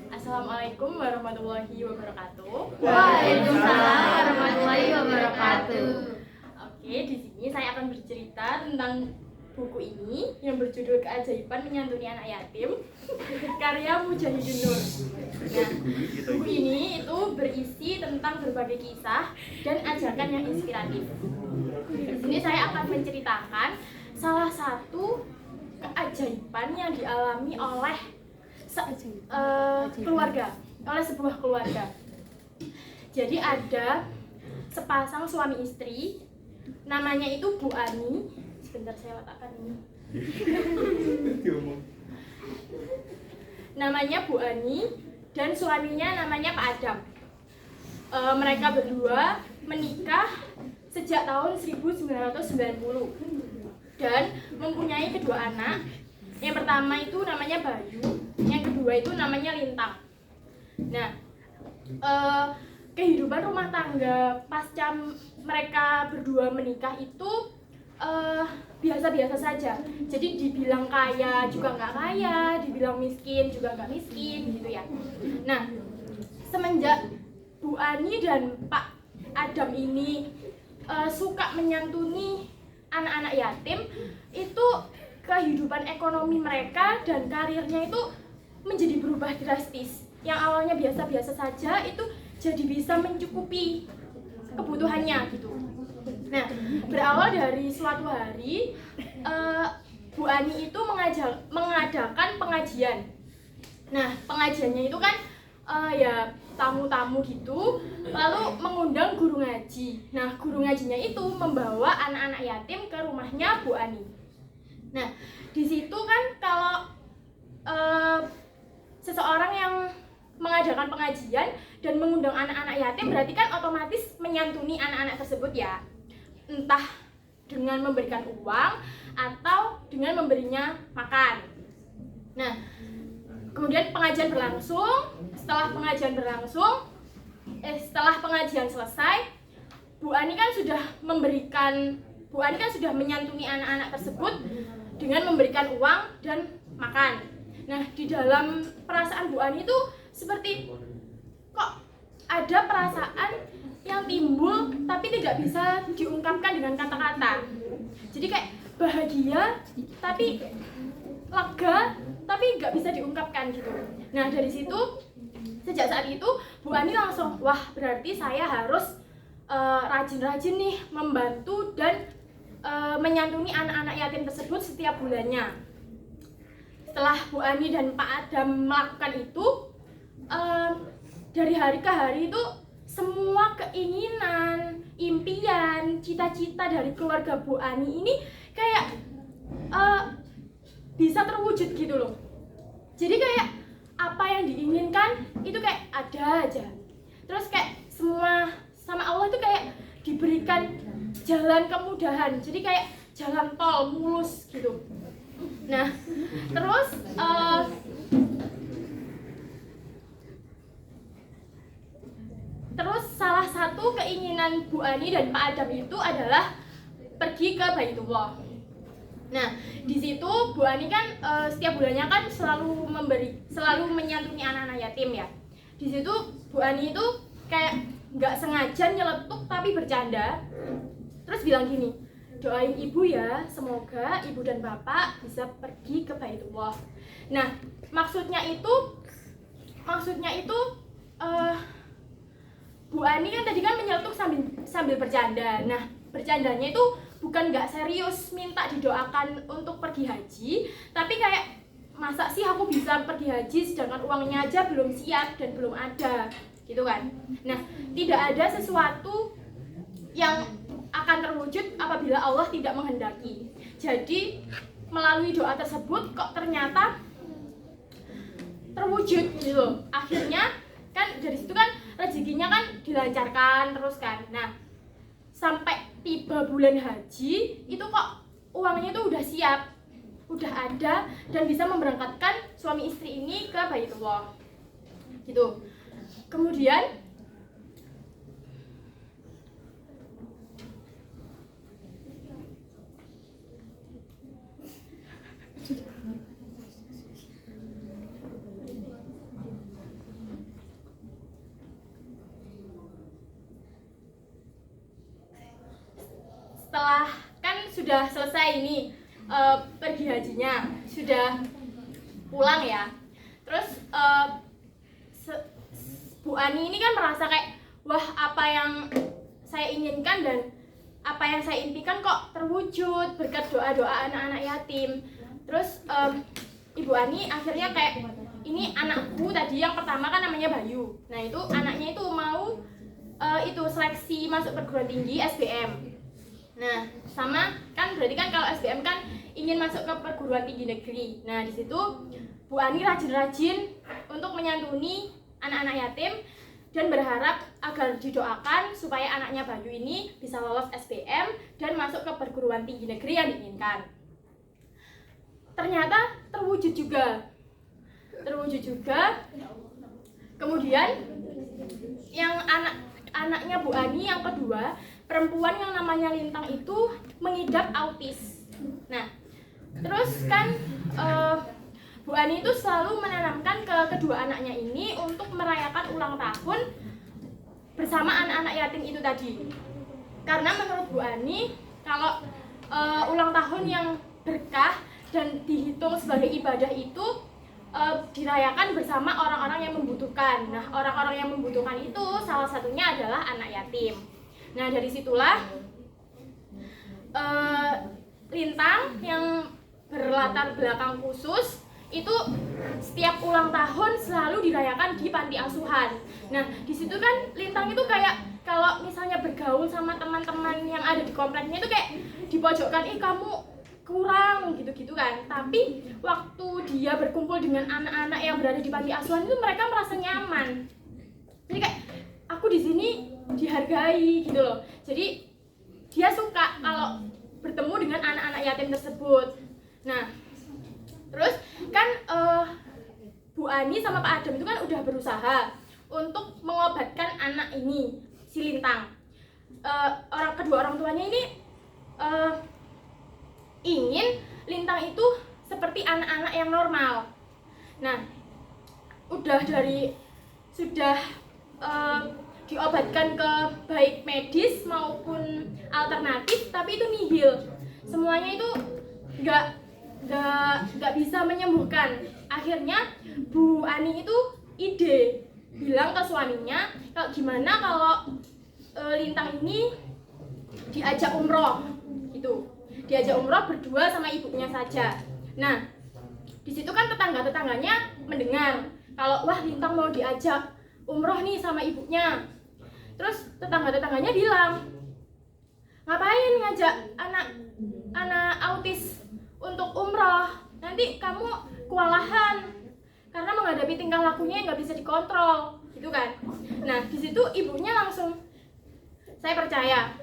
Assalamualaikum warahmatullahi wabarakatuh. Waalaikumsalam warahmatullahi wabarakatuh. Oke, di sini saya akan bercerita tentang buku ini yang berjudul Keajaiban Menyantuni Anak Yatim karya Mujahidin Nur. Nah, buku ini itu berisi tentang berbagai kisah dan ajakan yang inspiratif. Di sini saya akan menceritakan salah satu keajaiban yang dialami oleh oleh sebuah keluarga. Jadi ada sepasang suami istri, namanya itu Bu Ani. Sebentar saya letakkan ini. Namanya Bu Ani dan suaminya namanya Pak Adam. Mereka berdua menikah sejak tahun 1990 dan mempunyai kedua anak. Yang pertama itu namanya Bayu, yang kedua itu namanya Lintang. Nah, kehidupan rumah tangga pasca mereka berdua menikah itu biasa-biasa saja. Jadi dibilang kaya juga nggak kaya, dibilang miskin juga nggak miskin gitu ya. Nah, semenjak Bu Ani dan Pak Adam ini suka menyantuni anak-anak yatim, itu kehidupan ekonomi mereka dan karirnya itu menjadi berubah drastis. Yang awalnya biasa-biasa saja itu jadi bisa mencukupi kebutuhannya gitu. Nah, berawal dari suatu hari Bu Ani itu mengadakan pengajian. Nah, pengajiannya itu kan ya tamu-tamu gitu, lalu mengundang guru ngaji. Nah, guru ngajinya itu membawa anak-anak yatim ke rumahnya Bu Ani. Nah, di situ kan kalau seseorang yang mengadakan pengajian dan mengundang anak-anak yatim berarti kan otomatis menyantuni anak-anak tersebut ya. Entah dengan memberikan uang atau dengan memberinya makan. Nah, kemudian pengajian berlangsung. Setelah pengajian selesai, Bu Ani kan sudah menyantuni anak-anak tersebut dengan memberikan uang dan makan. Nah, di dalam perasaan Bu Ani itu seperti kok ada perasaan yang timbul tapi tidak bisa diungkapkan dengan kata-kata. Jadi kayak bahagia tapi lega tapi nggak bisa diungkapkan gitu. Nah, dari situ sejak saat itu Bu Ani langsung wah berarti saya harus rajin-rajin nih membantu dan menyantuni anak-anak yatim tersebut setiap bulannya. Setelah Bu Ani dan Pak Adam melakukan itu, dari hari ke hari itu semua keinginan, impian, cita-cita dari keluarga Bu Ani ini kayak bisa terwujud gitu loh. Jadi kayak apa yang diinginkan itu kayak ada aja. Terus kayak semua sama Allah itu kayak diberikan jalan kemudahan. Jadi kayak jalan tol mulus gitu. Nah, terus salah satu keinginan Bu Ani dan Pak Adam itu adalah pergi ke Baitullah. Nah, di situ Bu Ani kan setiap bulannya kan selalu menyantuni anak-anak yatim ya. Di situ Bu Ani itu kayak nggak sengaja nyeletuk tapi bercanda. Terus bilang gini, doain ibu ya, semoga ibu dan bapak bisa pergi ke Baitullah. Nah, maksudnya itu Bu Ani kan tadi kan menyeletuk sambil bercanda. Nah, bercandanya itu bukan nggak serius minta didoakan untuk pergi haji, tapi kayak masa sih aku bisa pergi haji sedangkan uangnya aja belum siap dan belum ada, gitu kan. Nah, tidak ada sesuatu yang akan terwujud apabila Allah tidak menghendaki. Jadi melalui doa tersebut kok ternyata terwujud gitu loh. Akhirnya kan dari situ kan rezekinya kan dilancarkan terus kan. Nah, sampai tiba bulan haji itu kok uangnya itu udah siap, udah ada dan bisa memberangkatkan suami istri ini ke Baitullah gitu. Kemudian sudah selesai ini pergi hajinya, sudah pulang ya. Terus Bu Ani ini kan merasa kayak, wah, apa yang saya inginkan dan apa yang saya impikan kok terwujud berkat doa-doa anak-anak yatim. Terus Ibu Ani akhirnya kayak, ini anakku tadi yang pertama kan namanya Bayu. Nah itu anaknya itu mau itu seleksi masuk perguruan tinggi SBM. Nah sama kan berarti kan kalau SBM kan ingin masuk ke perguruan tinggi negeri. Nah di situ Bu Ani rajin-rajin untuk menyantuni anak-anak yatim dan berharap agar didoakan supaya anaknya Bayu ini bisa lolos SBM dan masuk ke perguruan tinggi negeri yang diinginkan. Ternyata terwujud juga. Kemudian yang anaknya Bu Ani yang kedua, perempuan yang namanya Lintang itu mengidap autis. Nah, terus kan Bu Ani itu selalu menanamkan ke kedua anaknya ini untuk merayakan ulang tahun bersama anak-anak yatim itu tadi. Karena menurut Bu Ani, kalau ulang tahun yang berkah dan dihitung sebagai ibadah itu dirayakan bersama orang-orang yang membutuhkan. Nah, orang-orang yang membutuhkan itu salah satunya adalah anak yatim. Nah, dari situlah Lintang yang berlatar belakang khusus itu setiap ulang tahun selalu dirayakan di panti asuhan. Nah, di situ kan Lintang itu kayak kalau misalnya bergaul sama teman-teman yang ada di kompleknya itu kayak dipojokkan, kamu kurang gitu-gitu kan. Tapi waktu dia berkumpul dengan anak-anak yang berada di panti asuhan itu mereka merasa nyaman. Jadi kayak aku di sini dihargai gitu loh. Jadi dia suka kalau bertemu dengan anak-anak yatim tersebut. Nah, terus kan Bu Ani sama Pak Adam itu kan udah berusaha untuk mengobatkan anak ini, si Lintang. Kedua orang tuanya ini ingin Lintang itu seperti anak-anak yang normal. Nah, sudah diobatkan ke baik medis maupun alternatif, tapi itu nihil. Semuanya itu nggak bisa menyembuhkan. Akhirnya Bu Ani itu ide bilang ke suaminya, kalau gimana kalau Lintang ini diajak umroh gitu. Diajak umroh berdua sama ibunya saja. Nah, di situ kan tetangga-tetangganya mendengar kalau wah Lintang mau diajak umroh nih sama ibunya. Terus tetangga-tetangganya bilang, ngapain ngajak anak autis untuk umroh? Nanti kamu kewalahan karena menghadapi tingkah lakunya yang nggak bisa dikontrol, gitu kan? Nah, di situ ibunya langsung, saya percaya,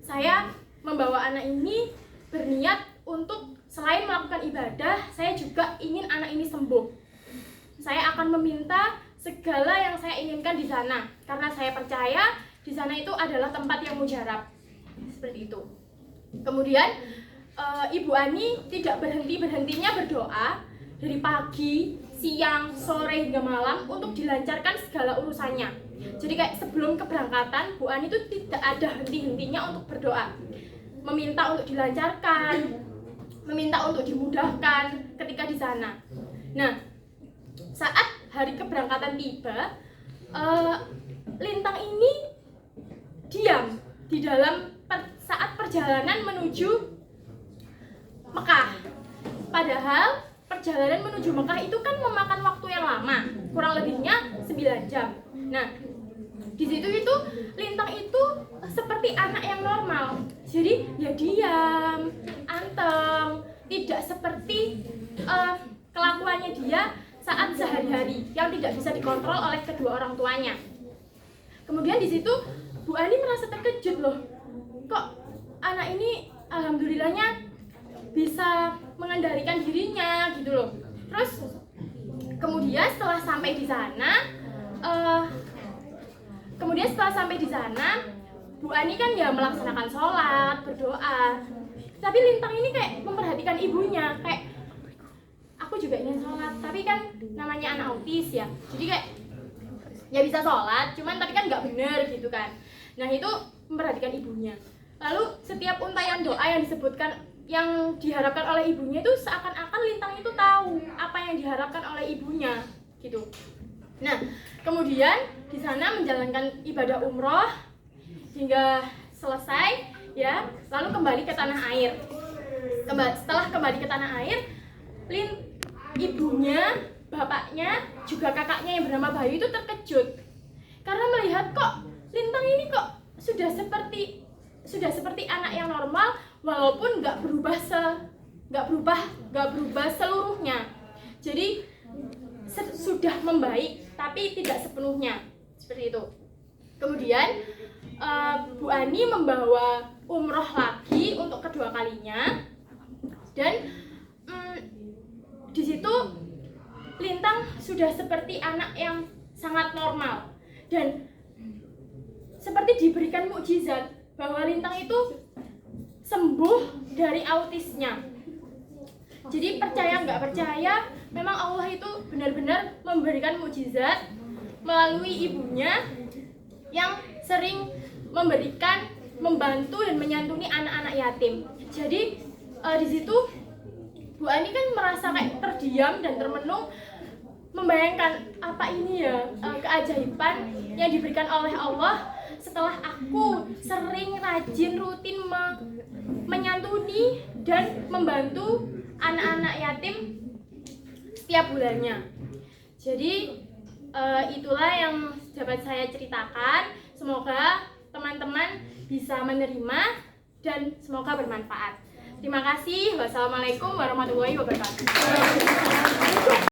saya membawa anak ini berniat untuk selain melakukan ibadah, saya juga ingin anak ini sembuh. Saya akan meminta segala yang saya inginkan di sana, karena saya percaya di sana itu adalah tempat yang mujarab. Seperti itu. Kemudian Ibu Ani tidak berhentinya berdoa dari pagi, siang, sore hingga malam untuk dilancarkan segala urusannya. Jadi kayak sebelum keberangkatan, Bu Ani itu tidak ada henti-hentinya untuk berdoa, meminta untuk dilancarkan, meminta untuk dimudahkan ketika di sana. Nah, saat hari keberangkatan tiba, Lintang ini diam di dalam saat perjalanan menuju Mekah. Padahal perjalanan menuju Mekah itu kan memakan waktu yang lama, kurang lebihnya 9 jam. Nah, di situ itu Lintang itu seperti anak yang normal. Jadi ya diam, anteng, tidak seperti kelakuannya dia saat sehari-hari yang tidak bisa dikontrol oleh kedua orang tuanya. Kemudian di situ Bu Ani merasa terkejut loh, kok anak ini alhamdulillahnya bisa mengendalikan dirinya gitu loh. Terus kemudian setelah sampai di sana, Bu Ani kan ya melaksanakan sholat, berdoa. Tapi Lintang ini kayak memperhatikan ibunya, kayak aku juga ingin sholat, tapi kan namanya anak autis ya, jadi kayak ya bisa sholat, cuman tapi kan nggak bener gitu kan. Nah itu memperhatikan ibunya. Lalu setiap untaian doa yang disebutkan yang diharapkan oleh ibunya itu seakan-akan Lintang itu tahu apa yang diharapkan oleh ibunya gitu. Nah, kemudian di sana menjalankan ibadah umroh hingga selesai ya, lalu kembali ke tanah air. Setelah kembali ke tanah air, ibunya, bapaknya, juga kakaknya yang bernama Bayu itu terkejut karena melihat kok Lintang ini kok sudah seperti anak yang normal, walaupun nggak berubah seluruhnya. Jadi sudah membaik, tapi tidak sepenuhnya seperti itu. Kemudian Bu Ani membawa umroh lagi untuk kedua kalinya, dan di situ Lintang sudah seperti anak yang sangat normal dan seperti diberikan mukjizat bahwa Lintang itu sembuh dari autisnya. Jadi percaya nggak percaya, memang Allah itu benar-benar memberikan mukjizat melalui ibunya yang sering memberikan, membantu dan menyantuni anak-anak yatim. Jadi di situ Bu Ani kan merasa kayak terdiam dan termenung, membayangkan apa ini ya keajaiban yang diberikan oleh Allah setelah aku sering rajin rutin menyantuni dan membantu anak-anak yatim setiap bulannya. Jadi itulah yang dapat saya ceritakan. Semoga teman-teman bisa menerima dan semoga bermanfaat. Terima kasih. Wassalamualaikum warahmatullahi wabarakatuh.